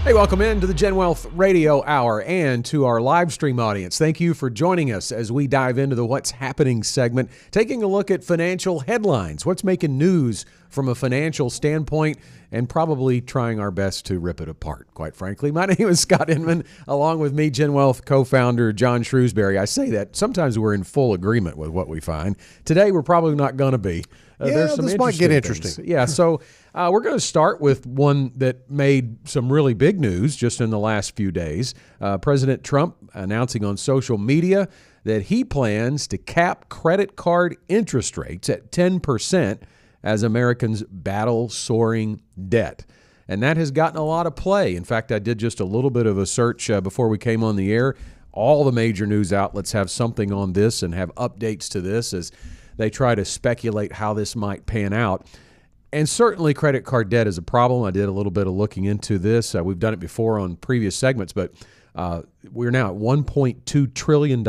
Hey, welcome into the GenWealth Radio Hour and to our live stream audience. Thank you for joining us as we dive into the What's Happening segment, taking a look at financial headlines, what's making news from a financial standpoint, and probably trying our best to rip it apart, quite frankly. My name is Scott Inman, along with me, GenWealth co-founder John Shrewsbury. I say that sometimes we're in full agreement with what we find. Today, we're probably not going to be. There's some this might get interesting. Things. Yeah, so we're going to start with one that made some really big news just in the last few days. President Trump announcing on social media that he plans to cap credit card interest rates at 10% as Americans battle soaring debt. And that has gotten a lot of play. In fact, I did just a little bit of a search before we came on the air. All the major news outlets have something on this and have updates to this as they try to speculate how this might pan out. And certainly credit card debt is a problem. I did a little bit of looking into this. We've done it before on previous segments, but we're now at $1.2 trillion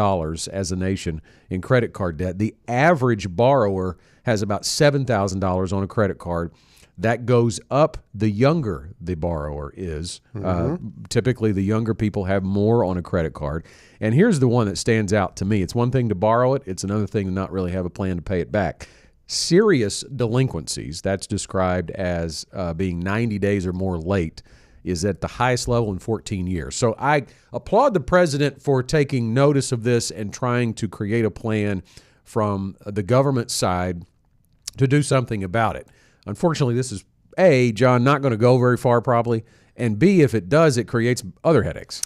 as a nation in credit card debt. The average borrower has about $7,000 on a credit card. That goes up the younger the borrower is. Typically, the younger people have more on a credit card. And here's the one that stands out to me. It's one thing to borrow it. It's another thing to not really have a plan to pay it back. Serious delinquencies, that's described as being 90 days or more late, is at the highest level in 14 years. So I applaud the president for taking notice of this and trying to create a plan from the government side to do something about it. Unfortunately, this is, A, John, not going to go very far probably, and B, if it does, it creates other headaches.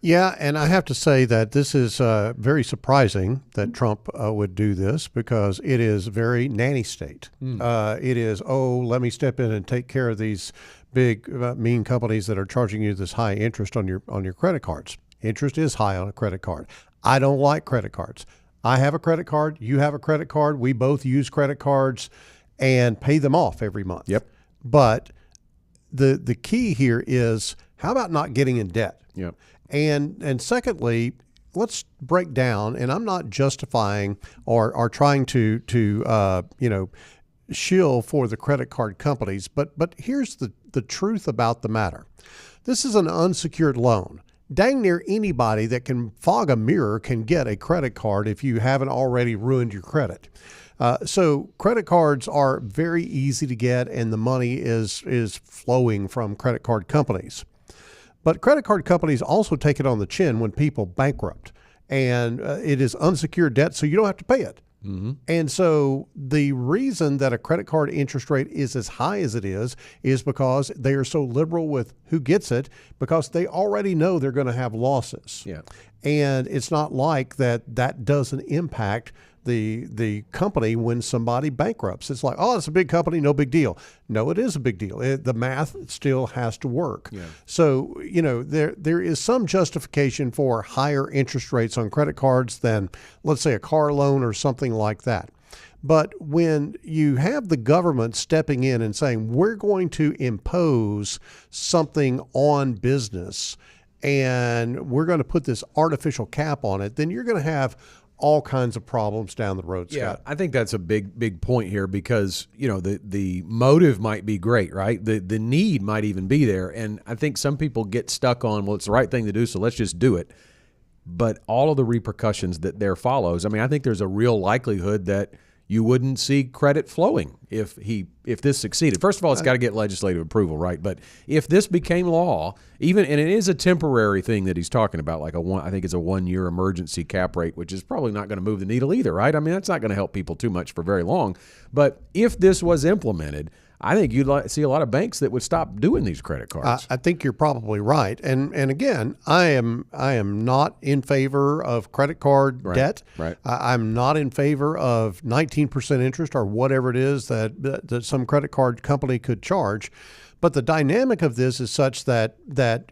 Yeah, and I have to say that this is very surprising that Trump would do this because it is very nanny state. It is, let me step in and take care of these big, mean companies that are charging you this high interest on your credit cards. Interest is high on a credit card. I don't like credit cards. I have a credit card. You have a credit card. We both use credit cards and pay them off every month. Yep. But the key here is, how about not getting in debt? Yep. And secondly, let's break down, and I'm not justifying or trying to shill for the credit card companies, but here's the truth about the matter. This is an unsecured loan. Dang near anybody that can fog a mirror can get a credit card if you haven't already ruined your credit. So credit cards are very easy to get, and the money is flowing from credit card companies. But credit card companies also take it on the chin when people bankrupt, and it is unsecured debt, so you don't have to pay it. And so the reason that a credit card interest rate is as high as it is because they are so liberal with who gets it, because they already know they're going to have losses. Yeah. And it's not like that doesn't impact the company when somebody bankrupts. It's like, it's a big company, no big deal. No, it is a big deal. The math still has to work. Yeah. So, there is some justification for higher interest rates on credit cards than, let's say, a car loan or something like that. But when you have the government stepping in and saying, we're going to impose something on business and we're going to put this artificial cap on it, then you're going to have all kinds of problems down the road, Scott. Yeah, I think that's a big point here because, the motive might be great, right? The need might even be there. And I think some people get stuck on, well, it's the right thing to do, so let's just do it. But all of the repercussions that there follows, I think there's a real likelihood that you wouldn't see credit flowing if this succeeded. First of all, it's got to get legislative approval, right? But if this became law, and it is a temporary thing that he's talking about, like I think it's a 1-year emergency cap rate, which is probably not going to move the needle either, right? That's not going to help people too much for very long. But if this was implemented, I think you'd see a lot of banks that would stop doing these credit cards. I think you're probably right. And again, I am not in favor of credit card debt. Right. I'm not in favor of 19% interest or whatever it is that some credit card company could charge. But the dynamic of this is such that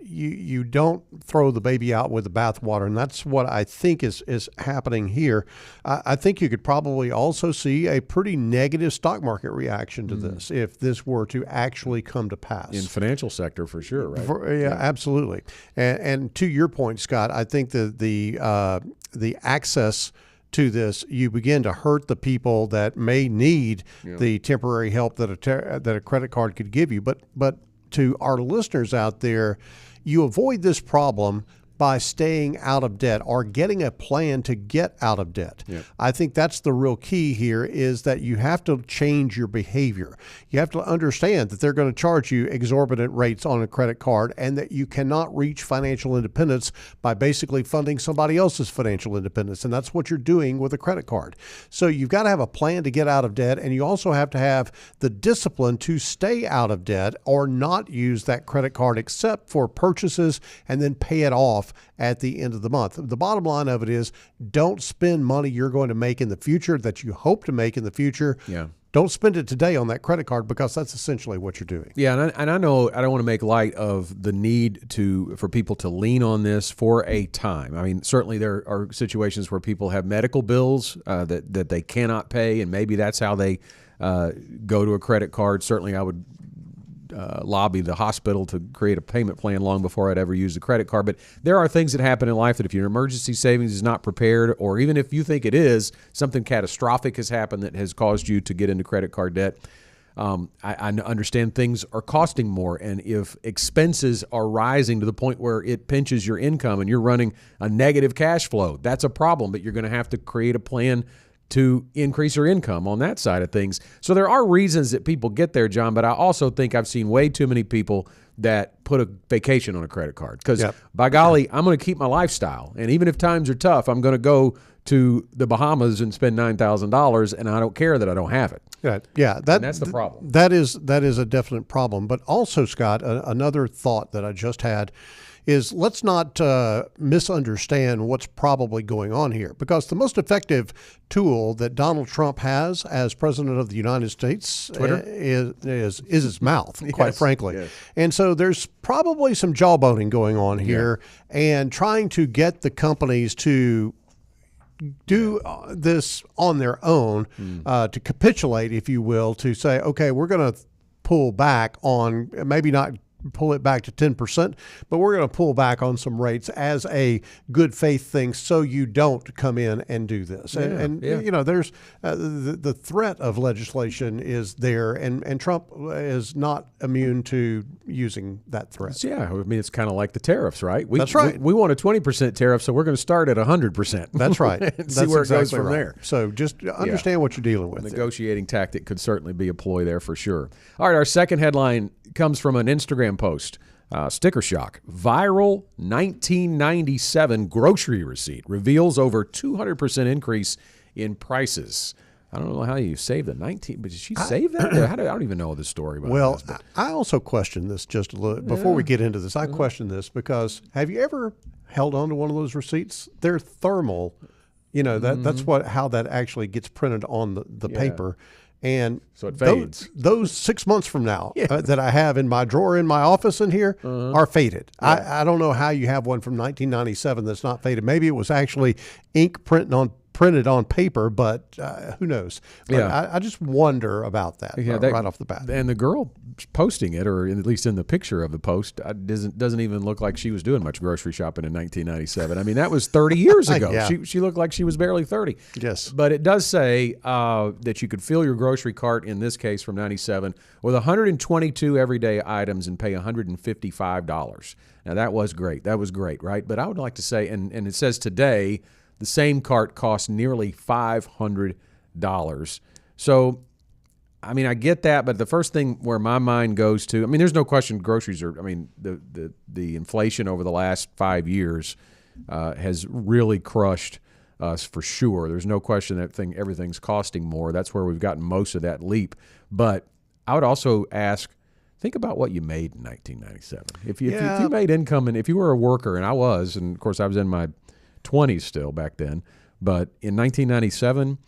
you don't throw the baby out with the bathwater, and that's what I think is happening here. I think you could probably also see a pretty negative stock market reaction to this if this were to actually come to pass. In financial sector, for sure, right? Yeah, absolutely. And to your point, Scott, I think the access to this, you begin to hurt the people that may need the temporary help that a credit card could give you. But to our listeners out there, You avoid this problem by staying out of debt or getting a plan to get out of debt. Yep. I think that's the real key here, is that you have to change your behavior. You have to understand that they're going to charge you exorbitant rates on a credit card, and that you cannot reach financial independence by basically funding somebody else's financial independence. And that's what you're doing with a credit card. So you've got to have a plan to get out of debt, and you also have to have the discipline to stay out of debt or not use that credit card except for purchases and then pay it off at the end of the month. The bottom line of it is, don't spend money you're going to make in the future, that you hope to make in the future. Yeah. Don't spend it today on that credit card, because that's essentially what you're doing. Yeah, and I know I don't want to make light of the need for people to lean on this for a time. I mean, certainly there are situations where people have medical bills that they cannot pay, and maybe that's how they go to a credit card. Certainly I would lobby the hospital to create a payment plan long before I'd ever use the credit card. But there are things that happen in life that if your emergency savings is not prepared, or even if you think it is, something catastrophic has happened that has caused you to get into credit card debt. I understand things are costing more, and if expenses are rising to the point where it pinches your income and you're running a negative cash flow, that's a problem. But you're going to have to create a plan to increase your income on that side of things. So there are reasons that people get there, John, but I also think I've seen way too many people that put a vacation on a credit card. Because by golly, I'm going to keep my lifestyle. And even if times are tough, I'm going to go to the Bahamas and spend $9,000, and I don't care that I don't have it. Yeah, that's the problem. That is a definite problem. But also, Scott, another thought that I just had is, let's not misunderstand what's probably going on here, because the most effective tool that Donald Trump has as president of the United States is his mouth, quite frankly. Yes. And so there's probably some jawboning going on here, and trying to get the companies to do this on their own, to capitulate, if you will, to say, okay, we're going to pull back on, maybe not pull it back to 10%, but we're going to pull back on some rates as a good faith thing, so you don't come in and do this. You know, there's the threat of legislation is there, and Trump is not immune to using that threat. Yeah, I mean, it's kind of like the tariffs, right? That's right. We want a 20% tariff, so we're going to start at 100%. That's right. And see where it goes from there. So just understand what you're dealing with. A negotiating tactic could certainly be a ploy there for sure. All right, our second headline comes from an Instagram post. Sticker shock. Viral 1997 grocery receipt reveals over 200% increase in prices. I don't know how you saved the 19, but did she save that? I don't even know the story about well, this. Well, I also question this just a little before we get into this. I question this because, have you ever held on to one of those receipts? They're thermal. You know, that's how that actually gets printed on the paper. And so it fades. Those 6 months from now that I have in my drawer in my office in here are faded. I don't know how you have one from 1997 that's not faded. Maybe it was actually ink printed on paper, but who knows? But I just wonder about that, right off the bat. And the girl posting it, or at least in the picture of the post, doesn't even look like she was doing much grocery shopping in 1997. I mean, that was 30 years ago. She looked like she was barely 30. Yes. But it does say that you could fill your grocery cart, in this case from 97, with 122 everyday items and pay $155. Now, that was great. That was great, right? But I would like to say, and it says today, the same cart costs nearly $500. So, I mean, I get that, but the first thing where my mind goes to, I mean, there's no question groceries are, I mean, the inflation over the last 5 years has really crushed us for sure. There's no question that everything's costing more. That's where we've gotten most of that leap. But I would also ask, think about what you made in 1997. If you made income, and if you were a worker, and I was, and of course I was in my 20s still back then, but in 1997,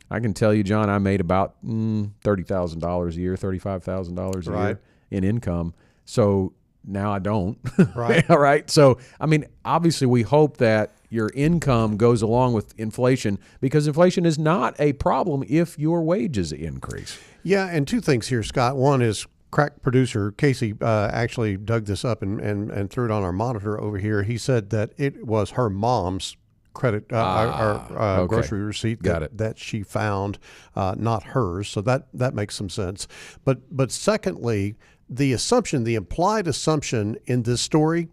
I can tell you, John, I made about $30,000 a year, $35,000 a year in income. So now I don't. Right. All right. So, I mean, obviously we hope that your income goes along with inflation, because inflation is not a problem if your wages increase. Yeah. And two things here, Scott. One is, crack producer Casey actually dug this up and threw it on our monitor over here. He said that it was her mom's credit grocery receipt that she found, not hers. So that makes some sense. But secondly, the implied assumption in this story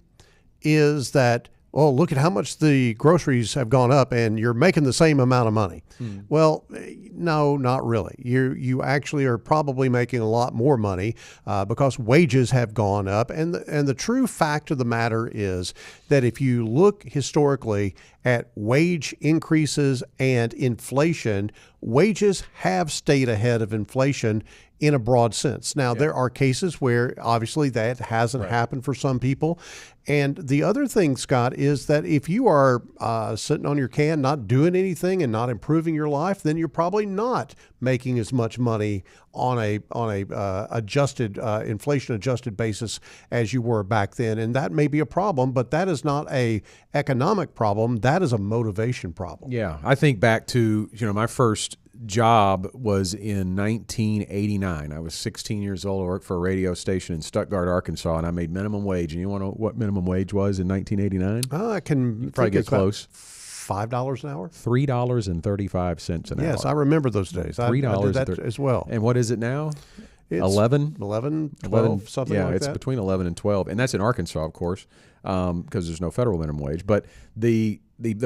is that, oh, look at how much the groceries have gone up and you're making the same amount of money. Well, no, not really. You actually are probably making a lot more money because wages have gone up. And the true fact of the matter is that if you look historically at wage increases and inflation, wages have stayed ahead of inflation in a broad sense. Now, there are cases where obviously that hasn't happened for some people. And the other thing, Scott, is that if you are sitting on your can, not doing anything and not improving your life, then you're probably not making as much money on a adjusted inflation adjusted basis as you were back then. And that may be a problem, but that is not a economic problem. That is a motivation problem. Yeah, I think back to, my first job was in 1989. I was 16 years old. I worked for a radio station in Stuttgart, Arkansas, and I made minimum wage. And you want to know what minimum wage was in 1989? I can probably get close. $5 an hour? $3.35 an hour. Yes, I remember those days. $3 I did that as well. And what is it now? It's 11? 12, something like that. Yeah, it's between 11 and 12. And that's in Arkansas, of course, because there's no federal minimum wage. But the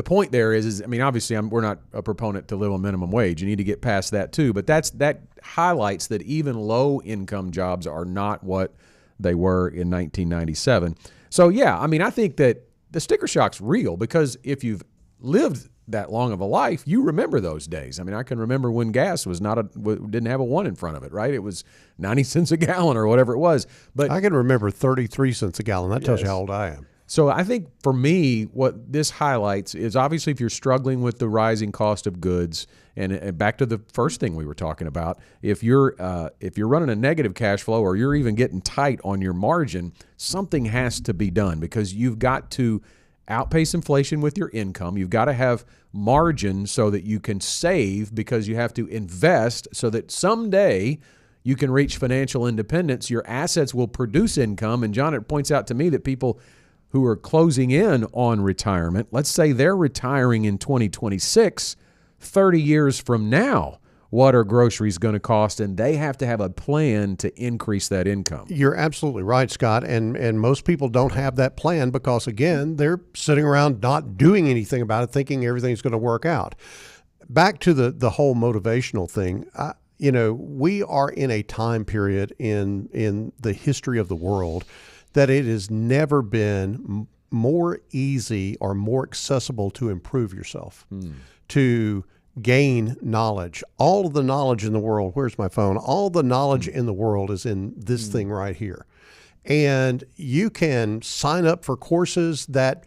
point there is obviously we're not a proponent to live on minimum wage. You need to get past that too. But that highlights that even low-income jobs are not what they were in 1997. So, yeah, I think that the sticker shock's real because if you've lived that long of a life, you remember those days. I can remember when gas was didn't have a 1 in front of it, right? It was 90 cents a gallon or whatever it was. But I can remember 33 cents a gallon. That tells you how old I am. So I think for me, what this highlights is obviously if you're struggling with the rising cost of goods, and back to the first thing we were talking about, if you're running a negative cash flow or you're even getting tight on your margin, something has to be done because you've got to outpace inflation with your income. You've got to have margin so that you can save because you have to invest so that someday you can reach financial independence. Your assets will produce income. And John, it points out to me that people who are closing in on retirement, let's say they're retiring in 2026, 30 years from now, what are groceries going to cost? And they have to have a plan to increase that income. You're absolutely right, Scott. And most people don't have that plan because, again, they're sitting around not doing anything about it, thinking everything's going to work out. Back to the whole motivational thing, we are in a time period in the history of the world that it has never been more easy or more accessible to improve yourself, to gain knowledge. All of the knowledge in the world, where's my phone? All the knowledge in the world is in this thing right here. And you can sign up for courses that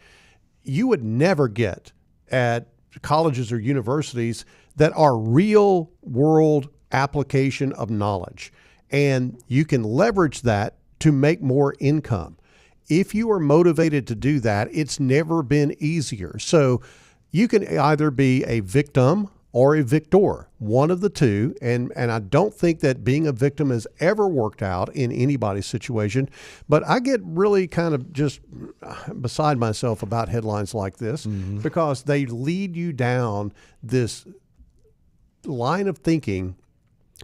you would never get at colleges or universities that are real world application of knowledge. And you can leverage that to make more income. If you are motivated to do that, it's never been easier. So you can either be a victim or a victor, one of the two. And I don't think that being a victim has ever worked out in anybody's situation. But I get really kind of just beside myself about headlines like this because they lead you down this line of thinking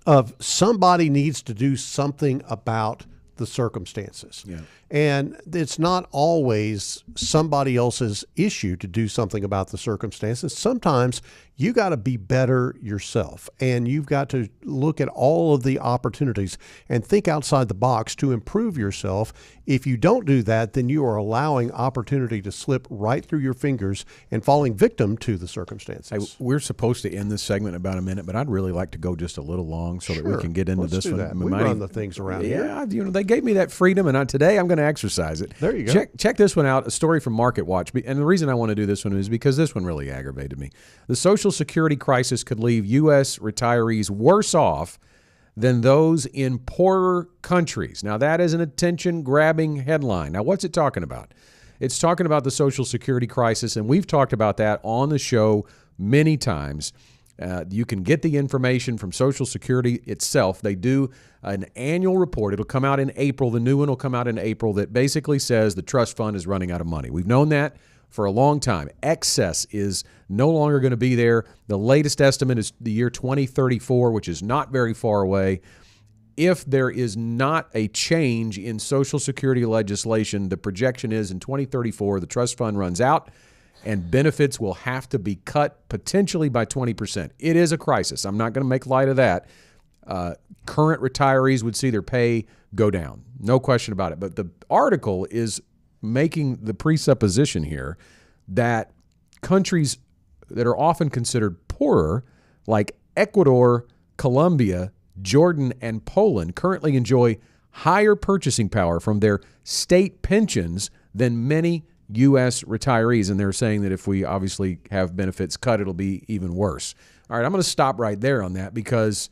of somebody needs to do something about the circumstances. Yeah. And it's not always somebody else's issue to do something about the circumstances. Sometimes you got to be better yourself, and you've got to look at all of the opportunities and think outside the box to improve yourself. If you don't do that, then you are allowing opportunity to slip right through your fingers and falling victim to the circumstances. Hey, we're supposed to end this segment in about a minute, but I'd really like to go just a little long so that we can get into Let's this do one. That. We run the things around here. Yeah, they gave me that freedom, and today I'm going to exercise it. There you go. Check this one out, a story from Market Watch. And the reason I want to do this one is because this one really aggravated me. The Social Security crisis could leave U.S. retirees worse off than those in poorer countries. Now, that is an attention-grabbing headline. Now, what's it talking about? It's talking about the Social Security crisis, and we've talked about that on the show many times. You can get the information from Social Security itself. They do an annual report. It'll come out in April. The new one will come out in April that basically says the trust fund is running out of money. We've known that for a long time. Excess is no longer going to be there. The latest estimate is the year 2034, which is not very far away. if there is not a change in Social Security legislation, the projection is in 2034, the trust fund runs out and benefits will have to be cut potentially by 20%. It is a crisis. I'm not going to make light of that. Current retirees would see their pay go down. No question about it. But the article is making the presupposition here that countries that are often considered poorer, like Ecuador, Colombia, Jordan, and Poland, currently enjoy higher purchasing power from their state pensions than many U.S. retirees. And they're saying that if we obviously have benefits cut, it'll be even worse. All right, I'm going to stop right there on that, because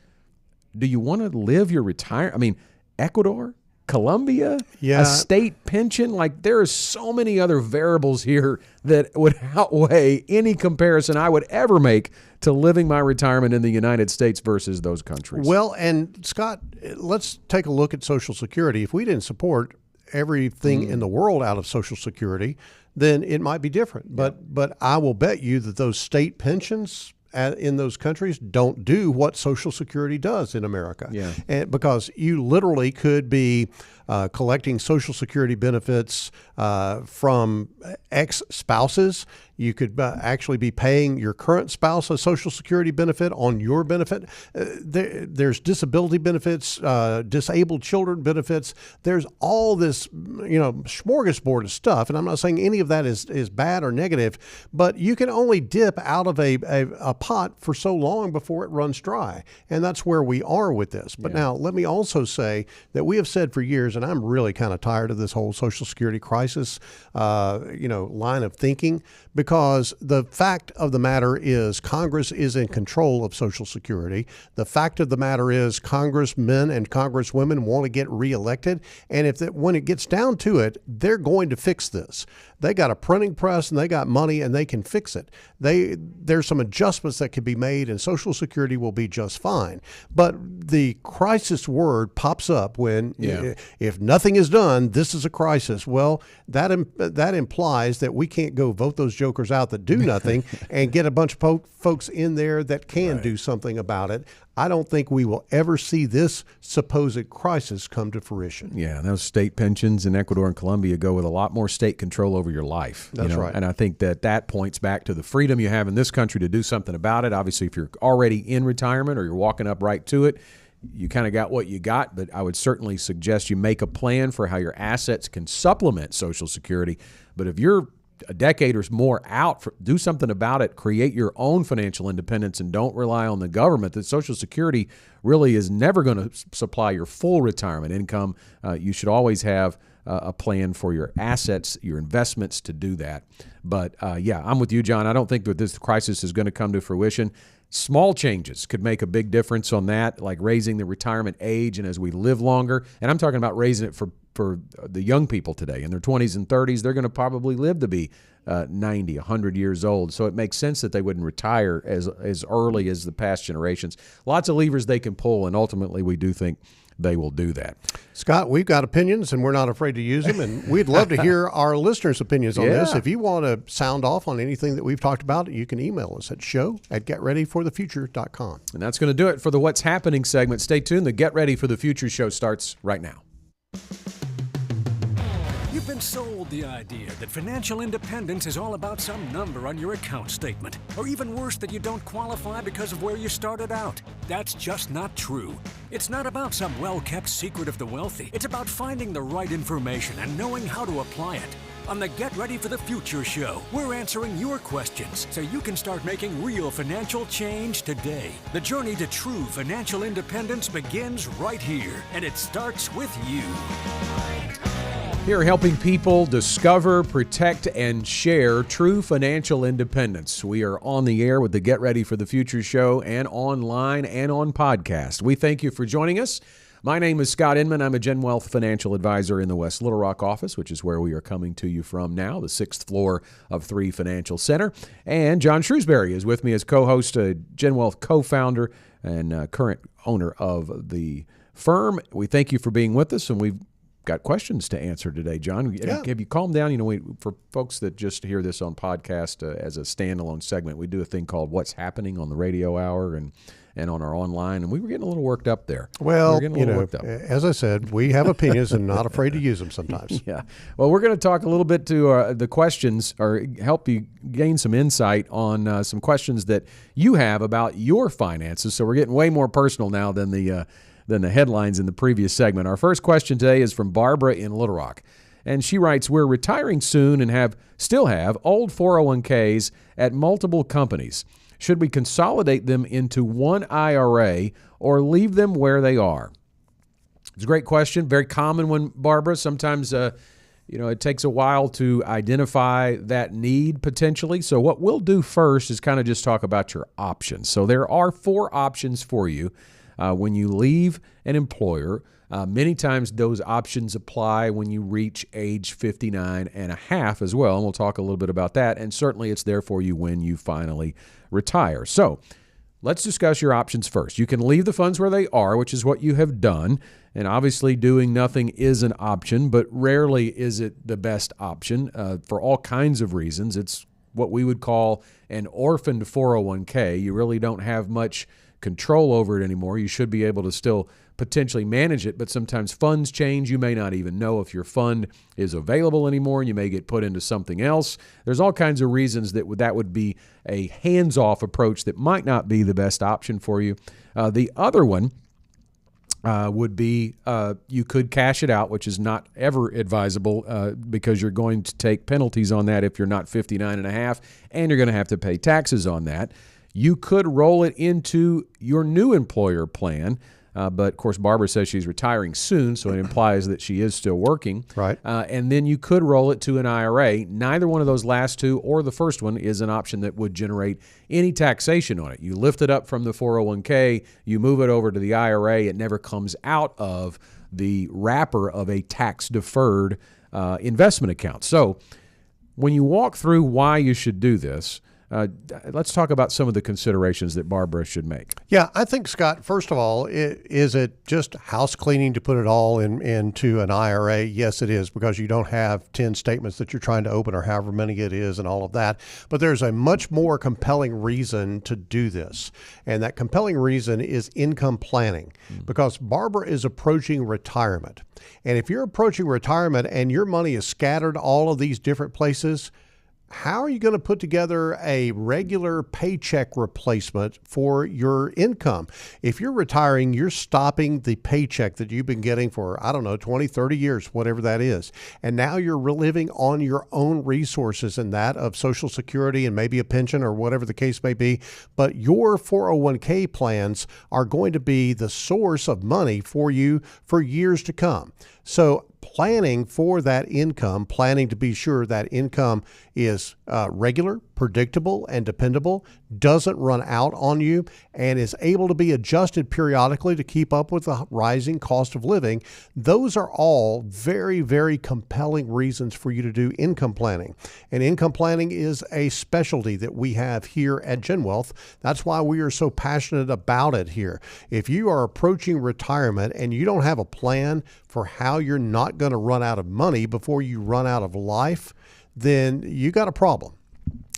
do you want to live your retirement? I mean, Ecuador, Colombia, a state pension, like there are so many other variables here that would outweigh any comparison I would ever make to living my retirement in the United States versus those countries. Well, and Scott, let's take a look at Social Security. If we didn't support everything in the world out of Social Security, then it might be different. But I will bet you that those state pensions in those countries don't do what Social Security does in America. And because you literally could be collecting Social Security benefits from ex-spouses. You could actually be paying your current spouse a Social Security benefit on your benefit. There's disability benefits, disabled children benefits. There's all this, smorgasbord of stuff. And I'm not saying any of that is bad or negative, but you can only dip out of a pot for so long before it runs dry. And that's where we are with this. But now let me also say that we have said for years, and I'm really kind of tired of this whole Social Security crisis, line of thinking, because the fact of the matter is Congress is in control of Social Security. The fact of the matter is congressmen and congresswomen want to get reelected. And when it gets down to it, they're going to fix this. They got a printing press and they got money and they can fix it. There's some adjustments that can be made and Social Security will be just fine. But the crisis word pops up when if nothing is done, this is a crisis. Well, that implies that we can't go vote those jokers out that do nothing and get a bunch of folks in there that can do something about it. I don't think we will ever see this supposed crisis come to fruition. Yeah, and those state pensions in Ecuador and Colombia go with a lot more state control over your life. That's right. And I think that points back to the freedom you have in this country to do something about it. Obviously, if you're already in retirement or you're walking up right to it, you kind of got what you got, but I would certainly suggest you make a plan for how your assets can supplement Social Security. But if you're a decade or more out, do something about it. Create your own financial independence and don't rely on the government. That Social Security really is never going to supply your full retirement income. You should always have a plan for your assets, your investments to do that. But I'm with you, John. I don't think that this crisis is going to come to fruition. Small changes could make a big difference on that, like raising the retirement age and as we live longer. And I'm talking about raising it for the young people today in their 20s and 30s. They're going to probably live to be 90, 100 years old. So it makes sense that they wouldn't retire as early as the past generations. Lots of levers they can pull, and ultimately we do think they will do that. Scott, we've got opinions, and we're not afraid to use them, and we'd love to hear our listeners' opinions on this. If you want to sound off on anything that we've talked about, you can email us at show@getreadyforthefuture.com. And that's going to do it for the What's Happening segment. Stay tuned. The Get Ready for the Future show starts right now. You've been sold the idea that financial independence is all about some number on your account statement, or even worse, that you don't qualify because of where you started out. That's just not true. It's not about some well-kept secret of the wealthy. It's about finding the right information and knowing how to apply it. On the Get Ready for the Future show, we're answering your questions so you can start making real financial change today. The journey to true financial independence begins right here, and it starts with you. Here helping people discover, protect, and share true financial independence. We are on the air with the Get Ready for the Future show and online and on podcast. We thank you for joining us. My name is Scott Inman. I'm a GenWealth financial advisor in the West Little Rock office, which is where we are coming to you from now, the 6th floor of 3 Financial Center. And John Shrewsbury is with me as co-host, GenWealth co-founder and current owner of the firm. We thank you for being with us, and we've got questions to answer today, John. Have you calmed down? For folks that just hear this on podcast as a standalone segment, we do a thing called What's Happening on the radio hour, and and on our online, and we were getting a little worked up there. Well, as I said, we have opinions and not afraid to use them sometimes. Yeah. Well, we're going to talk a little bit to the questions, or help you gain some insight on some questions that you have about your finances. So we're getting way more personal now than the headlines in the previous segment. Our first question today is from Barbara in Little Rock. And she writes, we're retiring soon and still have old 401ks at multiple companies. Should we consolidate them into one IRA or leave them where they are? It's a great question. Very common one, Barbara. Sometimes, it takes a while to identify that need potentially. So what we'll do first is kind of just talk about your options. So there are 4 options for you when you leave an employer. Many times those options apply when you reach age 59 and a half as well, and we'll talk a little bit about that, and certainly it's there for you when you finally retire. So let's discuss your options first. You can leave the funds where they are, which is what you have done, and obviously doing nothing is an option, but rarely is it the best option for all kinds of reasons. It's what we would call an orphaned 401k. You really don't have much control over it anymore. You should be able to still potentially manage it, but sometimes funds change. You may not even know if your fund is available anymore. You may get put into something else. There's all kinds of reasons that would be a hands-off approach that might not be the best option for you. The other one would be you could cash it out, which is not ever advisable because you're going to take penalties on that if you're not 59 and a half, and you're going to have to pay taxes on that. You could roll it into your new employer plan, but of course Barbara says she's retiring soon, so it implies that she is still working. Right. And then you could roll it to an IRA. Neither one of those last two or the first one is an option that would generate any taxation on it. You lift it up from the 401k, you move it over to the IRA, it never comes out of the wrapper of a tax-deferred investment account. So when you walk through why you should do this, let's talk about some of the considerations that Barbara should make. Yeah, I think, Scott, first of all, is it just house cleaning to put it all into an IRA? Yes, it is, because you don't have 10 statements that you're trying to open or however many it is and all of that. But there's a much more compelling reason to do this. And that compelling reason is income planning, because Barbara is approaching retirement. And if you're approaching retirement and your money is scattered all of these different places, how are you going to put together a regular paycheck replacement for your income? If you're retiring, you're stopping the paycheck that you've been getting for, 20, 30 years, whatever that is. And now you're living on your own resources and that of Social Security and maybe a pension or whatever the case may be. But your 401k plans are going to be the source of money for you for years to come. So planning for that income, planning to be sure that income is regular, predictable, and dependable, doesn't run out on you, and is able to be adjusted periodically to keep up with the rising cost of living. Those are all very, very compelling reasons for you to do income planning. And income planning is a specialty that we have here at GenWealth. That's why we are so passionate about it here. If you are approaching retirement and you don't have a plan for how you're not going to run out of money before you run out of life, then you got a problem.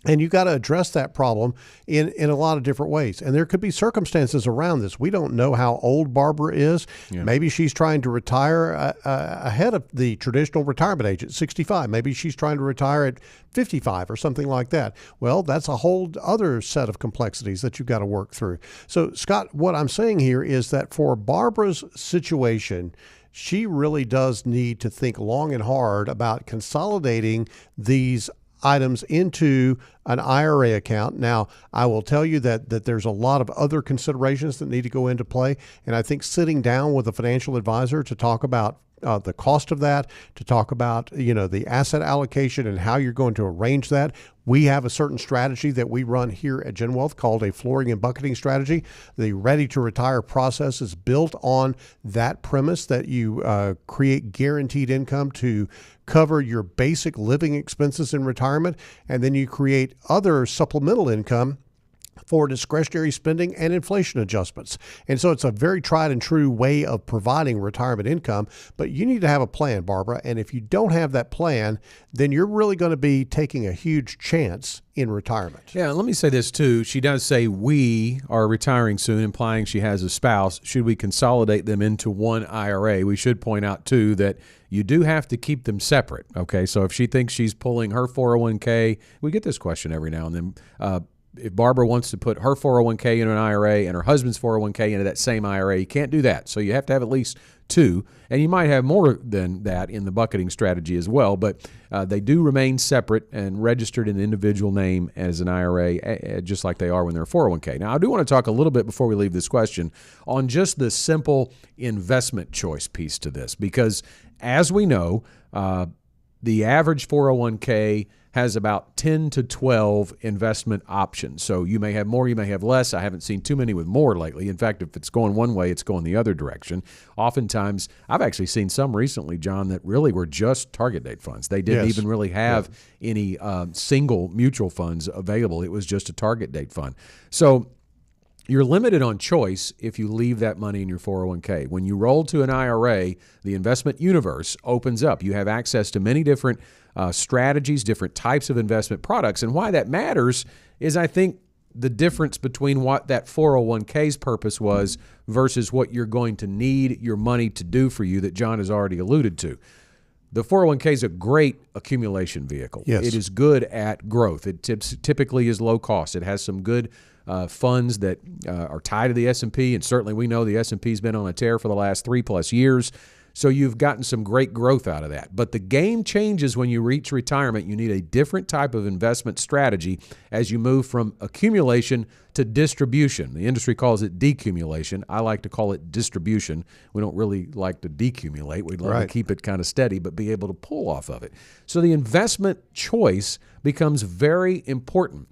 And you got to address that problem in a lot of different ways. And there could be circumstances around this. We don't know how old Barbara is. Yeah. Maybe she's trying to retire ahead of the traditional retirement age at 65. Maybe she's trying to retire at 55 or something like that. Well, that's a whole other set of complexities that you've got to work through. So, Scott, what I'm saying here is that for Barbara's situation, she really does need to think long and hard about consolidating these items into an IRA account. Now, I will tell you that there's a lot of other considerations that need to go into play. And I think sitting down with a financial advisor to talk about the cost of that, to talk about, the asset allocation and how you're going to arrange that. We have a certain strategy that we run here at GenWealth called a flooring and bucketing strategy. The ready to retire process is built on that premise that you create guaranteed income to cover your basic living expenses in retirement, and then you create other supplemental income for discretionary spending and inflation adjustments. And so it's a very tried and true way of providing retirement income, but you need to have a plan, Barbara. And if you don't have that plan, then you're really going to be taking a huge chance in retirement. Yeah, let me say this too. She does say we are retiring soon, implying she has a spouse. Should we consolidate them into one IRA? We should point out too that you do have to keep them separate. Okay, so if she thinks she's pulling her 401k, we get this question every now and then. If Barbara wants to put her 401k in an IRA and her husband's 401k into that same IRA, you can't do that. So you have to have at least two, and you might have more than that in the bucketing strategy as well, but they do remain separate and registered in the individual name as an IRA, just like they are when they're a 401k. Now, I do want to talk a little bit before we leave this question on just the simple investment choice piece to this, because as we know, the average 401k has about 10 to 12 investment options. So you may have more, you may have less. I haven't seen too many with more lately. In fact, if it's going one way, it's going the other direction. Oftentimes, I've actually seen some recently, John, that really were just target date funds. They didn't even really have any single mutual funds available. It was just a target date fund. So you're limited on choice if you leave that money in your 401k. When you roll to an IRA, the investment universe opens up. You have access to many different strategies, different types of investment products. And why that matters is, I think, the difference between what that 401k's purpose was versus what you're going to need your money to do for you that John has already alluded to. The 401k is a great accumulation vehicle. Yes. It is good at growth. It typically is low cost. It has some good funds that are tied to the S&P, and certainly we know the S&P's been on a tear for the last 3+ years. So you've gotten some great growth out of that. But the game changes when you reach retirement. You need a different type of investment strategy as you move from accumulation to distribution. The industry calls it decumulation. I like to call it distribution. We don't really like to decumulate. We'd love to keep it kind of steady, but be able to pull off of it. So the investment choice becomes very important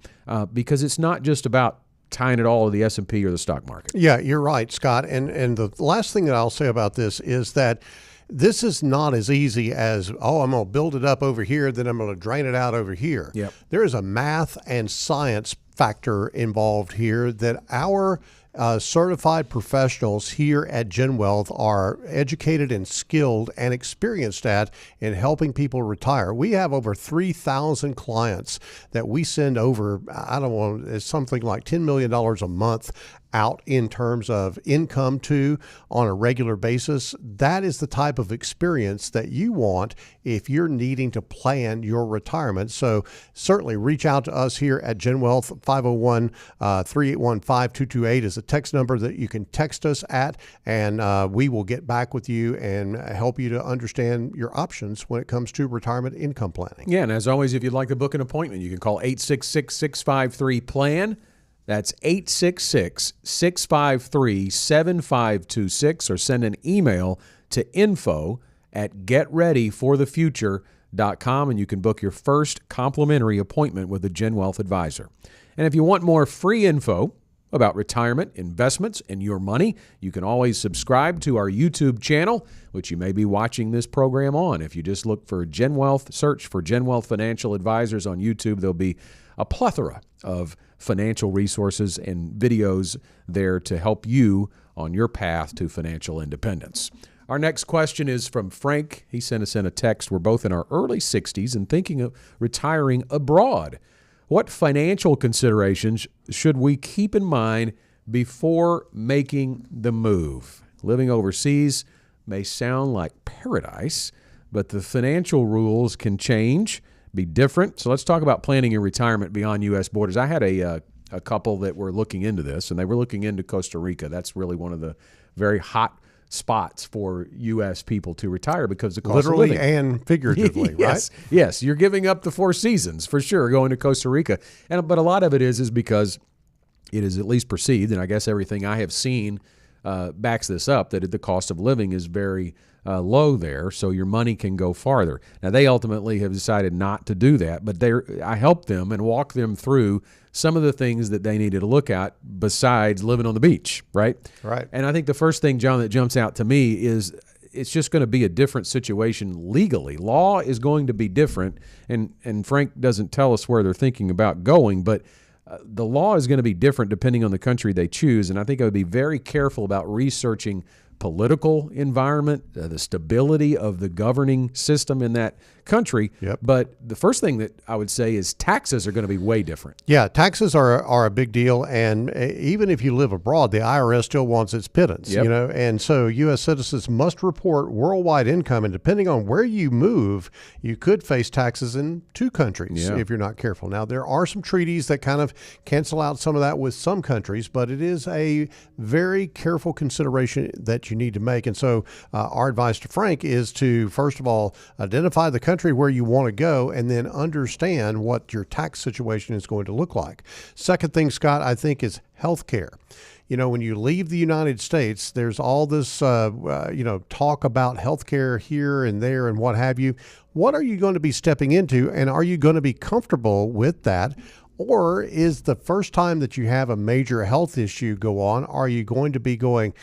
because it's not just about tying it all to the S&P or the stock market. Yeah, you're right, Scott. And the last thing that I'll say about this is that this is not as easy as, I'm going to build it up over here, then I'm going to drain it out over here. Yep. There is a math and science factor involved here that our certified professionals here at GenWealth are educated and skilled and experienced at in helping people retire. We have over 3,000 clients that we send over, it's something like $10 million a month out in terms of income to on a regular basis. That is the type of experience that you want if you're needing to plan your retirement. So certainly reach out to us here at GenWealth. 501-381-5228 is a text number that you can text us at, and we will get back with you and help you to understand your options when it comes to retirement income planning. Yeah, and as always, if you'd like to book an appointment, you can call 866-653-PLAN. That's 866-653-7526, or send an email to info@getreadyforthefuture.com, and you can book your first complimentary appointment with a GenWealth advisor. And if you want more free info about retirement, investments, and your money, you can always subscribe to our YouTube channel, which you may be watching this program on. If you just look for GenWealth, search for GenWealth Financial Advisors on YouTube, there'll be a plethora of financial resources and videos there to help you on your path to financial independence. Our next question is from Frank. He sent us in a text. We're both in our early 60s and thinking of retiring abroad. What financial considerations should we keep in mind before making the move? Living overseas may sound like paradise, but the financial rules can change, be different. So let's talk about planning your retirement beyond U.S. borders. I had a couple that were looking into this, and they were looking into Costa Rica. That's really one of the very hot spots for U.S. people to retire because of the cost of living. Literally and figuratively, yes, right? Yes, you're giving up the Four Seasons for sure going to Costa Rica. But a lot of it is because it is at least perceived, and I guess everything I have seen backs this up, that the cost of living is very low there, so your money can go farther. Now, they ultimately have decided not to do that, but I helped them and walked them through some of the things that they needed to look at besides living on the beach, right? Right. And I think the first thing, John, that jumps out to me is it's just going to be a different situation legally. Law is going to be different, and Frank doesn't tell us where they're thinking about going, but the law is going to be different depending on the country they choose, and I think I would be very careful about researching political environment, the stability of the governing system in that country. Yep. But the first thing that I would say is taxes are going to be way different. Yeah, taxes are a big deal, and even if you live abroad, the IRS still wants its pittance. Yep. And so U.S. citizens must report worldwide income, and depending on where you move, you could face taxes in two countries if you're not careful. Now, there are some treaties that kind of cancel out some of that with some countries, but it is a very careful consideration that you need to make. And so our advice to Frank is to, first of all, identify the country where you want to go and then understand what your tax situation is going to look like. Second thing, Scott, I think is health care. When you leave the United States, there's all this, talk about healthcare here and there and what have you. What are you going to be stepping into, and are you going to be comfortable with that? Or is the first time that you have a major health issue go on, are you going to be going,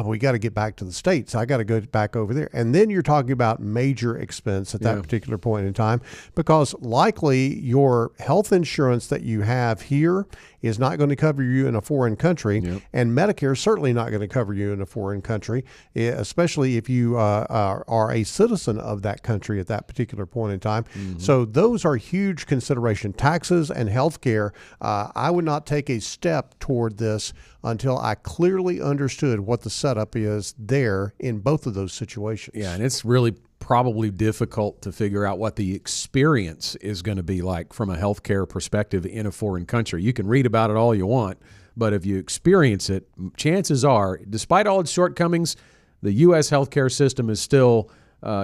we got to get back to the States. I got to go back over there. And then you're talking about major expense at that particular point in time, because likely your health insurance that you have here is not going to cover you in a foreign country. And Medicare is certainly not going to cover you in a foreign country, especially if you are a citizen of that country at that particular point in time. So those are huge consideration. Taxes and health care. I would not take a step toward this until I clearly understood what the setup is there in both of those situations. Yeah, and it's really probably difficult to figure out what the experience is going to be like from a healthcare perspective in a foreign country. You can read about it all you want, but if you experience it, chances are, despite all its shortcomings, the U.S. healthcare system is still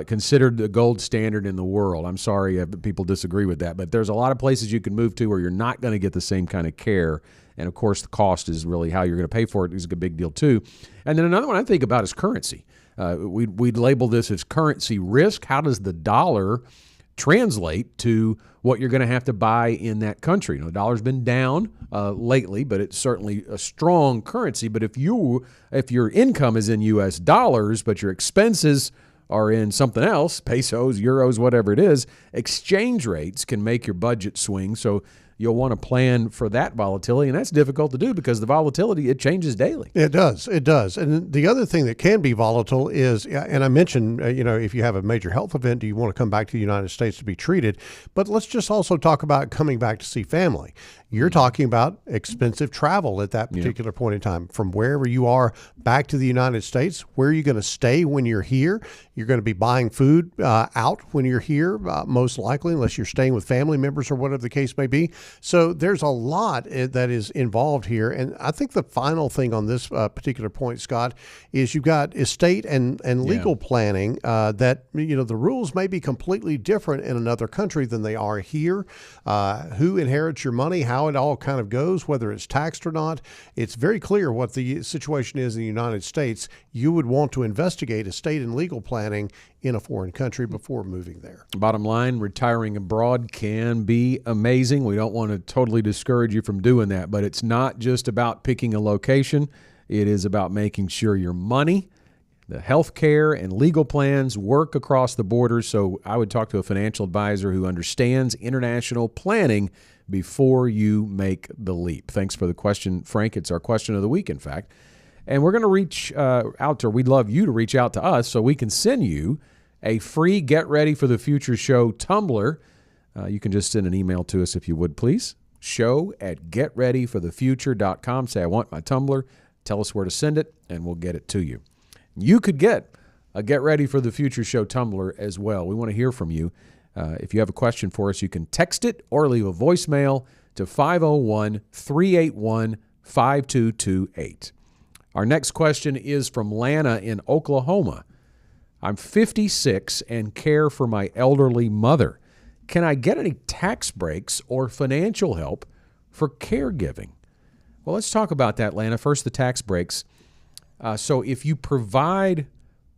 considered the gold standard in the world. I'm sorry if people disagree with that, but there's a lot of places you can move to where you're not going to get the same kind of care. And, of course, the cost is really how you're going to pay for it is a big deal, too. And then another one I think about is currency. We'd label this as currency risk. How does the dollar translate to what you're going to have to buy in that country? The dollar's been down lately, but it's certainly a strong currency. But if your income is in U.S. dollars, but your expenses are in something else, pesos, euros, whatever it is, exchange rates can make your budget swing. So you'll want to plan for that volatility, and that's difficult to do because the volatility, it changes daily. It does. And the other thing that can be volatile is, and I mentioned, if you have a major health event, do you want to come back to the United States to be treated? But let's just also talk about coming back to see family. You're talking about expensive travel at that particular point in time. From wherever you are back to the United States, where are you going to stay when you're here? You're going to be buying food out when you're here, most likely, unless you're staying with family members or whatever the case may be. So there's a lot that is involved here. And I think the final thing on this particular point, Scott, is you've got estate and legal planning that, the rules may be completely different in another country than they are here. Who inherits your money, how it all kind of goes, whether it's taxed or not. It's very clear what the situation is in the United States. You would want to investigate estate and legal planning in a foreign country before moving there. Bottom line, retiring abroad can be amazing. We don't want to totally discourage you from doing that, but it's not just about picking a location. It is about making sure your money, the health care, and legal plans work across the borders. So I would talk to a financial advisor who understands international planning before you make the leap. Thanks for the question, Frank. It's our question of the week, in fact. And we're going to reach out to, we'd love you to reach out to us so we can send you a free Get Ready for the Future show tumbler. You can just send an email to us if you would, please. show@getreadyforthefuture.com. Say, I want my tumbler. Tell us where to send it, and we'll get it to you. You could get a Get Ready for the Future show tumbler as well. We want to hear from you. If you have a question for us, you can text it or leave a voicemail to 501-381-5228. Our next question is from Lana in Oklahoma. I'm 56 and care for my elderly mother. Can I get any tax breaks or financial help for caregiving? Well, let's talk about that, Lana. First, the tax breaks. So if you provide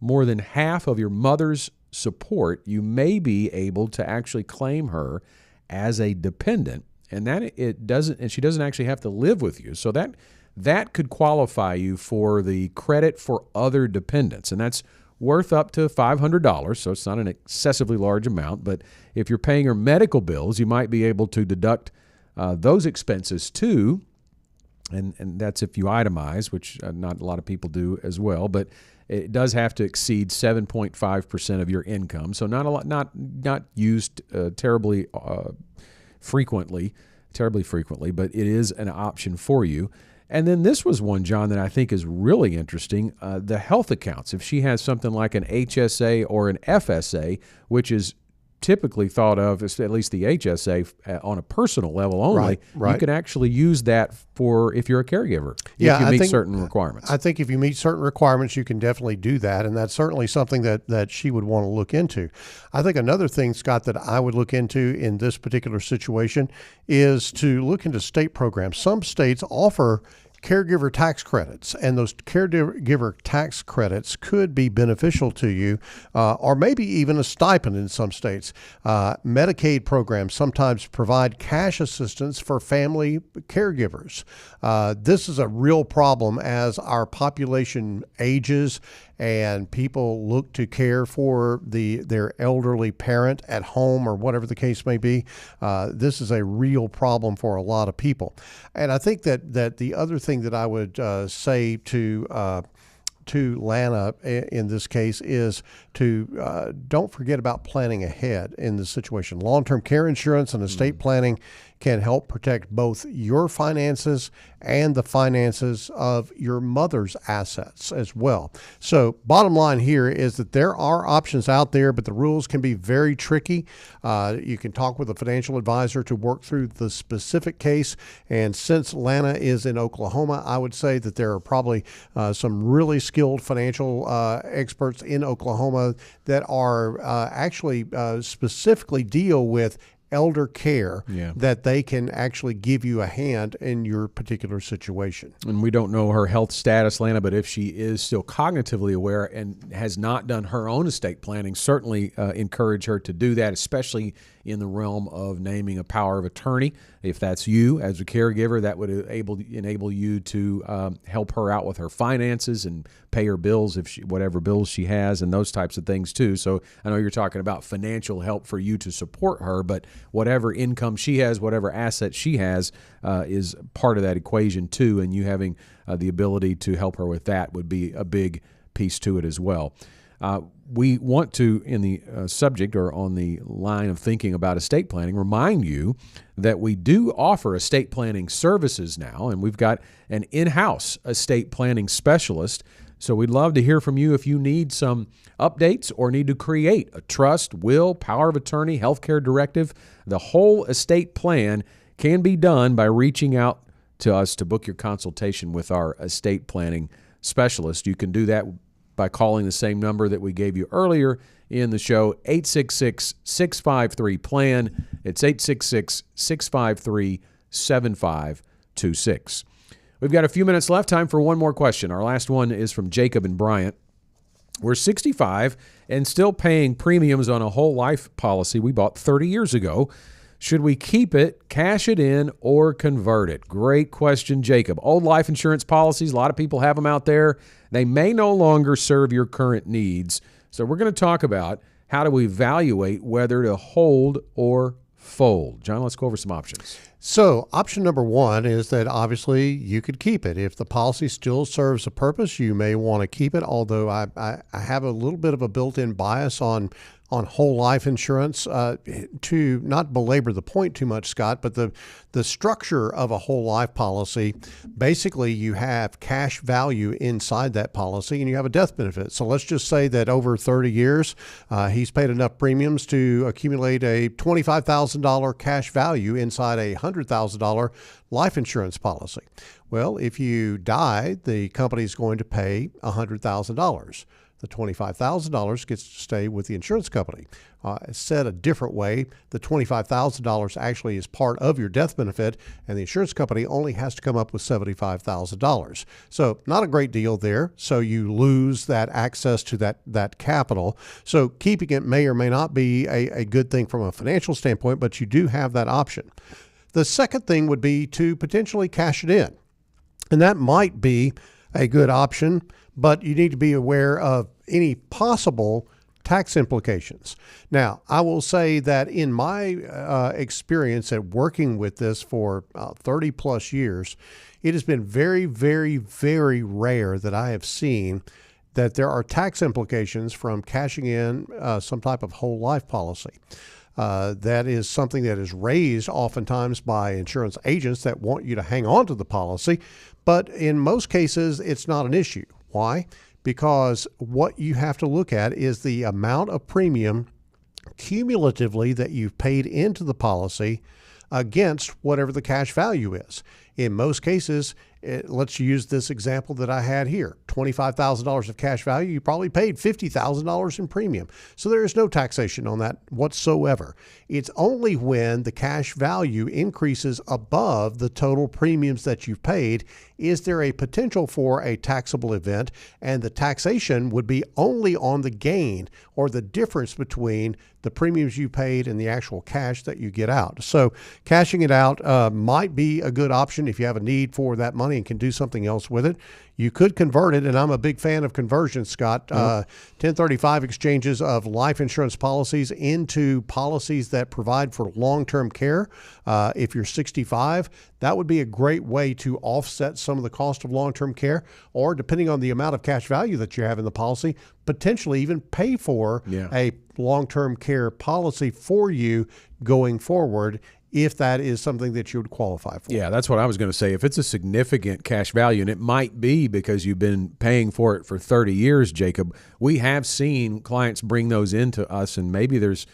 more than half of your mother's support, you may be able to actually claim her as a dependent, and she doesn't actually have to live with you. So that could qualify you for the credit for other dependents, and that's worth up to $500, so it's not an excessively large amount. But if you're paying her medical bills, you might be able to deduct those expenses too. And that's if you itemize, which not a lot of people do as well, but it does have to exceed 7.5% of your income. So not a lot, not used terribly frequently, but it is an option for you. And then this was one, John, that I think is really interesting. The health accounts. If she has something like an HSA or an FSA, which is typically thought of as at least the HSA on a personal level only, right. You can actually use that for if you're a caregiver, if you meet certain requirements. I think if you meet certain requirements, you can definitely do that, and that's certainly something that she would want to look into. I think another thing, Scott, that I would look into in this particular situation is to look into state programs. Some states offer caregiver tax credits, and those caregiver tax credits could be beneficial to you, or maybe even a stipend in some states. Medicaid programs sometimes provide cash assistance for family caregivers. This is a real problem as our population ages and people look to care for their elderly parent at home or whatever the case may be. This is a real problem for a lot of people. And I think that the other thing that I would say to Lana in this case is to don't forget about planning ahead in this situation. Long-term care insurance and estate planning can help protect both your finances and the finances of your mother's assets as well. So bottom line here is that there are options out there, but the rules can be very tricky. You can talk with a financial advisor to work through the specific case. And since Lana is in Oklahoma, I would say that there are probably some really skilled financial experts in Oklahoma that are actually specifically deal with elder care, that they can actually give you a hand in your particular situation. And we don't know her health status, Lana, but if she is still cognitively aware and has not done her own estate planning, certainly encourage her to do that, especially in the realm of naming a power of attorney. If that's you as a caregiver, that would enable you to help her out with her finances and pay her bills, whatever bills she has, and those types of things too. So I know you're talking about financial help for you to support her, but whatever income she has, whatever assets she has, is part of that equation too, and you having the ability to help her with that would be a big piece to it as well. We want to, in the subject or on the line of thinking about estate planning, remind you that we do offer estate planning services now, and we've got an in-house estate planning specialist. So we'd love to hear from you if you need some updates or need to create a trust, will, power of attorney, healthcare directive. The whole estate plan can be done by reaching out to us to book your consultation with our estate planning specialist. You can do that by calling the same number that we gave you earlier in the show, 866-653-PLAN. It's 866-653-7526. We've got a few minutes left. Time for one more question. Our last one is from Jacob and Bryant. We're 65 and still paying premiums on a whole life policy we bought 30 years ago. Should we keep it, cash it in, or convert it? Great question, Jacob. Old life insurance policies, a lot of people have them out there. They may no longer serve your current needs. So we're going to talk about how to evaluate whether to hold or fold. John, let's go over some options. So option number one is that obviously you could keep it. If the policy still serves a purpose, you may want to keep it, although I have a little bit of a built-in bias on whole life insurance, to not belabor the point too much, Scott, but the structure of a whole life policy, basically you have cash value inside that policy and you have a death benefit. So let's just say that over 30 years, he's paid enough premiums to accumulate a $25,000 cash value inside a $100,000 life insurance policy. Well, if you die, the company's going to pay $100,000. The $25,000 gets to stay with the insurance company. Said a different way, the $25,000 actually is part of your death benefit, and the insurance company only has to come up with $75,000. So not a great deal there. So you lose that access to that capital. So keeping it may or may not be a good thing from a financial standpoint, but you do have that option. The second thing would be to potentially cash it in. And that might be a good option, but you need to be aware of any possible tax implications. Now, I will say that in my experience at working with this for 30 plus years, it has been very, very, very rare that I have seen that there are tax implications from cashing in some type of whole life policy. That is something that is raised oftentimes by insurance agents that want you to hang on to the policy. But in most cases, it's not an issue. Why? Because what you have to look at is the amount of premium cumulatively that you've paid into the policy against whatever the cash value is. In most cases, let's use this example that I had here. $25,000 of cash value, you probably paid $50,000 in premium. So there is no taxation on that whatsoever. It's only when the cash value increases above the total premiums that you've paid is there a potential for a taxable event, and the taxation would be only on the gain or the difference between the premiums you paid and the actual cash that you get out. So cashing it out might be a good option if you have a need for that money and can do something else with it. You could convert it, and I'm a big fan of conversions, Scott. 1035 exchanges of life insurance policies into policies that provide for long-term care. If you're 65, that would be a great way to offset some of the cost of long-term care, or depending on the amount of cash value that you have in the policy, potentially even pay for a long-term care policy for you going forward, if that is something that you would qualify for. Yeah, that's what I was going to say. If it's a significant cash value, and it might be because you've been paying for it for 30 years, Jacob, we have seen clients bring those into us, and maybe there's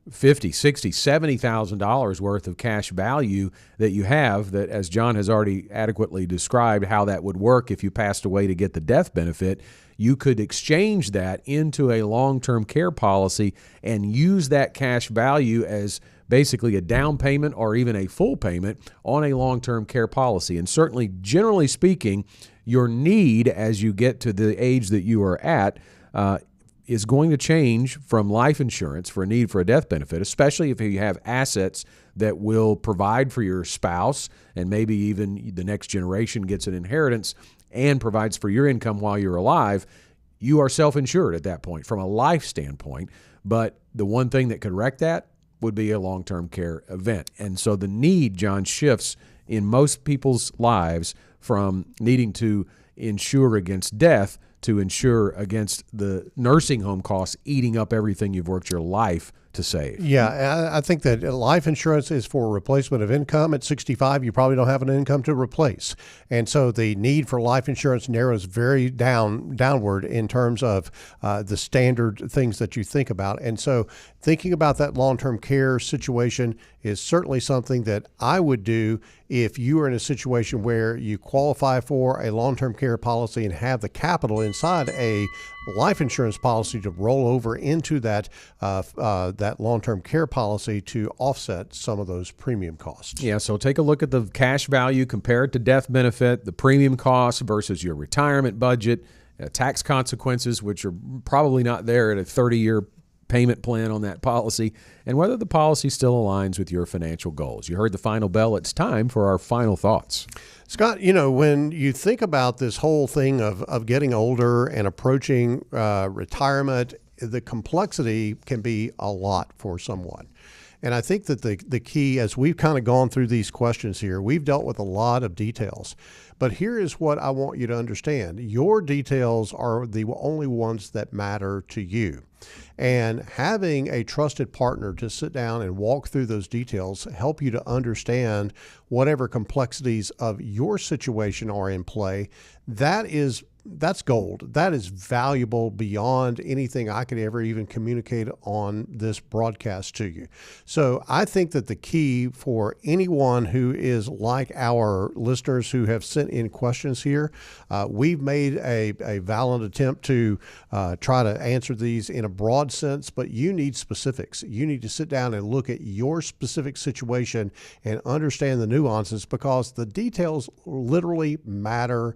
$50,000, $60,000, $70,000 worth of cash value that you have that, as John has already adequately described how that would work if you passed away to get the death benefit. You could exchange that into a long-term care policy and use that cash value as basically a down payment or even a full payment on a long-term care policy. And certainly, generally speaking, your need as you get to the age that you are at is going to change from life insurance for a need for a death benefit, especially if you have assets that will provide for your spouse, and maybe even the next generation gets an inheritance and provides for your income while you're alive. You are self-insured at that point from a life standpoint. But the one thing that could wreck that would be a long-term care event. And so the need, John, shifts in most people's lives from needing to insure against death to insure against the nursing home costs eating up everything you've worked your life to save. Yeah, I think that life insurance is for replacement of income. At 65, you probably don't have an income to replace. And so the need for life insurance narrows very downward in terms of the standard things that you think about. And so thinking about that long-term care situation is certainly something that I would do if you are in a situation where you qualify for a long-term care policy and have the capital inside a life insurance policy to roll over into that that long-term care policy to offset some of those premium costs. Yeah, so take a look at the cash value, compare it to death benefit, the premium costs versus your retirement budget, tax consequences, which are probably not there at a 30-year payment plan on that policy, and whether the policy still aligns with your financial goals. You heard the final bell. It's time for our final thoughts. Scott, you know, when you think about this whole thing of getting older and approaching retirement, the complexity can be a lot for someone. And I think that the key, as we've kind of gone through these questions here, we've dealt with a lot of details. But here is what I want you to understand. Your details are the only ones that matter to you. And having a trusted partner to sit down and walk through those details help you to understand whatever complexities of your situation are in play. That's gold. That is valuable beyond anything I could ever even communicate on this broadcast to you. So I think that the key for anyone who is like our listeners who have sent in questions here, we've made a valiant attempt to try to answer these in a broad sense, but you need specifics. You need to sit down and look at your specific situation and understand the nuances, because the details literally matter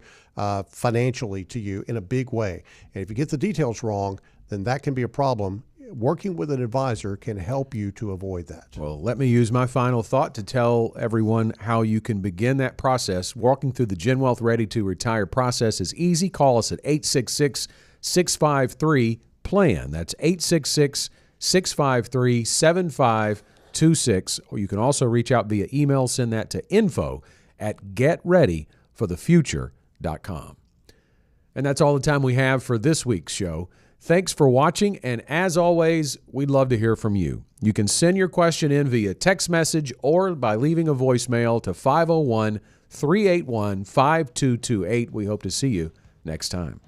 financially to you in a big way. And if you get the details wrong, then that can be a problem. Working with an advisor can help you to avoid that. Well, let me use my final thought to tell everyone how you can begin that process. Walking through the GenWealth Ready to Retire process is easy. Call us at 866-653 PLAN. That's 866-653-7526. Or you can also reach out via email. Send that to info@getreadyforthefuture.com. And that's all the time we have for this week's show. Thanks for watching, and as always, we'd love to hear from you. You can send your question in via text message or by leaving a voicemail to 501-381-5228. We hope to see you next time.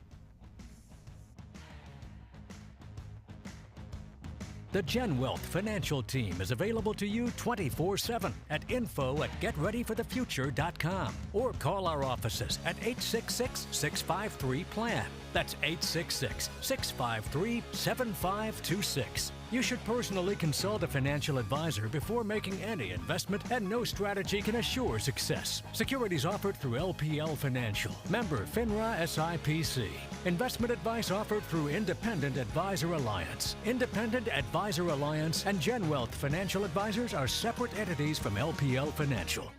The GenWealth financial team is available to you 24/7 at info@getreadyforthefuture.com or call our offices at 866-653-PLAN. That's 866-653-7526. You should personally consult a financial advisor before making any investment, and no strategy can assure success. Securities offered through LPL Financial, member FINRA SIPC. Investment advice offered through Independent Advisor Alliance. Independent Advisor Alliance and GenWealth Financial Advisors are separate entities from LPL Financial.